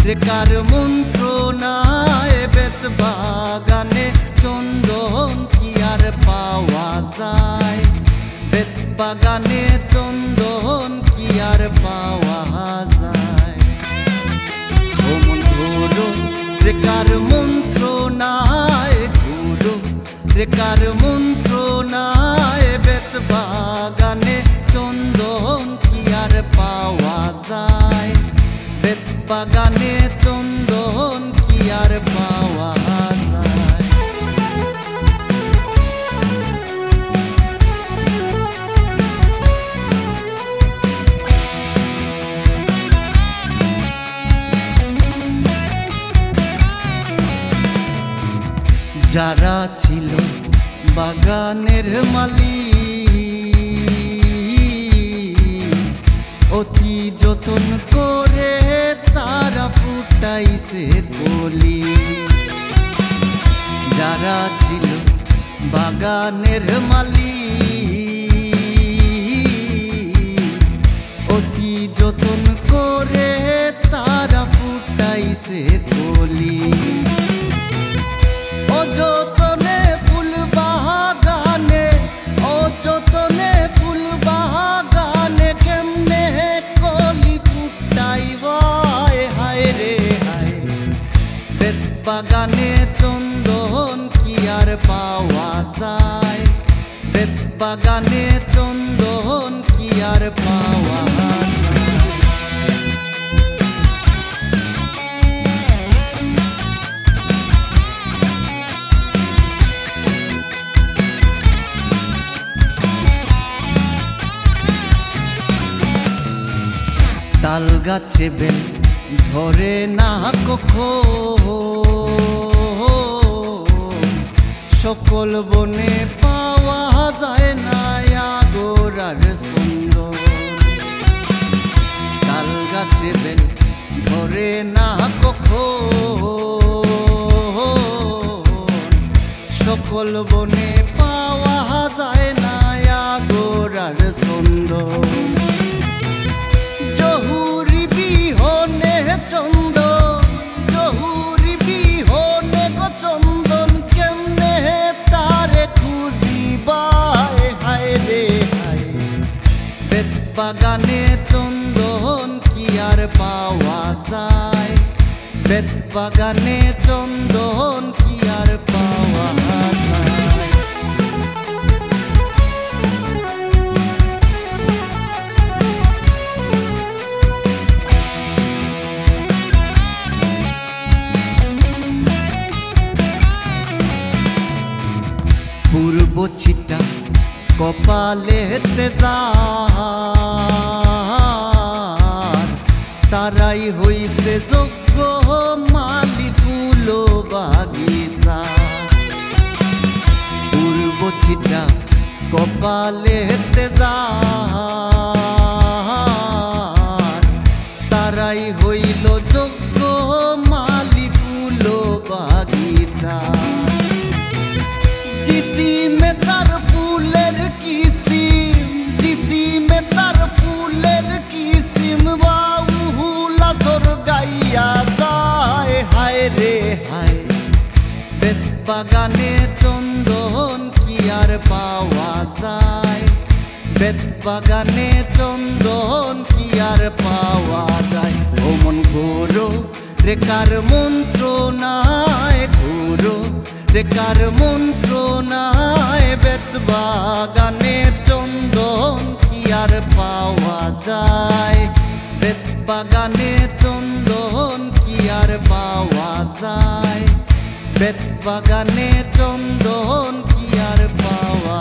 রেকার মন্ত্রণায় বেত বাগানে চন্দন কি আর পাওয়া যায়, বেত বাগানে চন্দন কি আর পাওয়া যায়। ও মন ঘোরো রেকার মন্ত্রণায়, ঘোরো রেকার মন্ত্রণায় বেত বাগানে চন্দন কি আর পাওয়া যায়, বেত বাগানে চন্দন কি আর পাওয়া যায়। যারা ছিল বাগানের মালিক, অতি যতন করে তারা ফুটাইছে কলি। যারা ছিল বাগানের মালিক, অতি যতন করে তারা ফুটাইছে কলি। অযতনে ফুল বাগানে, অযতনে ফুল বাগানে কেমনে কলি ফুটাইবা, হায় রে হায়। বেত বাগানে চন্দন কি আর পাওয়া যায়, বেত বাগানে চন্দন কি আর পাওয়া যায়। তাল গাছে বেল ধরে না কখন, সকল বনে পাওয়া যায় না আগরার সুন্দর। তাল গাছে বেল ধরে না কখন, সকল বনে পাওয়া যায় না আগরার সুন্দর। জহুরি বিহনে চন্দন, জহুরি বিহনে গো চন্দন কেমনে তারে খুঁজিবায়, হায় রে হায়। বেত বাগানে চন্দন কি আর পাওয়া যায়, বেত বাগানে চন্দন কি আর পাওয়া যায়। পূর্ব ছিটা কপালে তেজার, তারাই হইছে যোগ্য মালি ফুল বাগিচা। পূর্ব ছিটা কপালে তেজার, তারাই হইল যোগ্য মালি ফুল বাগিচা। जिसी तार फूलेर किसिम, जिसी में तार फूलेर किसिम बाहुला जोर गाइया जाए, हाय रे हाय। बेत बागाने चंदन की आर पावा जाए, बेत बागाने चंदन की आर पावा जाए। ओ मन घोरो রেকার মন্ত্রণায়, ঘোরো রেকার মন্ত্রণায় বেত বাগানে চন্দন কি আর পাওয়া যায়, বেত বাগানে চন্দন কি আর পাওয়া যায়, বেত বাগানে চন্দন কি আর পাওয়া